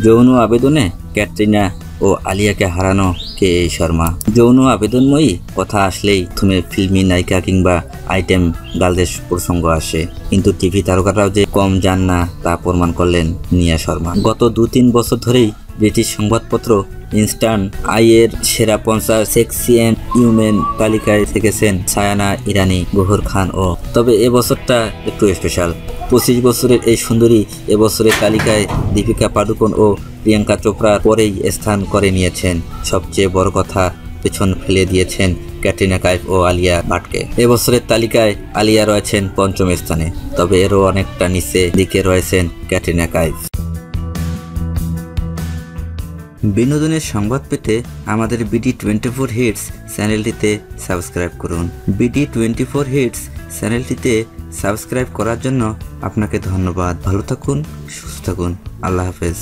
যৌন আবেদনে ক্যাটরিনা ও আলিয়াকে হারানো কে এই শর্মা। যৌন আবেদনময়ী কথা আসলেই প্রথমে ফিল্মি নায়িকা কিংবা আইটেম গার্লদের প্রসঙ্গ আসে, কিন্তু টিভি তারকারাও যে কম যান না তা প্রমাণ করলেন নিয়া শর্মা। গত 2-3 বছর ধরেই ব্রিটিশ সংবাদপত্র ইনস্ট্যান্ট আইয়ের সেরা 50 সেক্সি অ্যান্ড ইউমেন তালিকায় থেকেছেন সায়ানা ইরানি, গৌহর খান ও। তবে এবছরটা একটু স্পেশাল। 25 বছরের এই সুন্দরী এবছরের তালিকায় দীপিকা পাডুকোন ও প্রিয়াঙ্কা চোপড়ার পরেই স্থান করে নিয়েছেন। সবচেয়ে বড় কথা, পেছন ফেলে দিয়েছেন ক্যাটরিনা কাইফ ও আলিয়া ভাটকে। এবছরের তালিকায় আলিয়া রয়েছেন 5ম স্থানে, তবে এরও অনেকটা নিচে দিকে রয়েছেন ক্যাটরিনা কাইফ। বিনোদনের সংবাদ পেতে আমাদের BD24 হিটস চ্যানেলটিতে সাবস্ক্রাইব করুন। BD24 হিটস চ্যানেলটিতে সাবস্ক্রাইব করার জন্য আপনাকে ধন্যবাদ। ভালো থাকুন, সুস্থ থাকুন। আল্লাহ হাফেজ।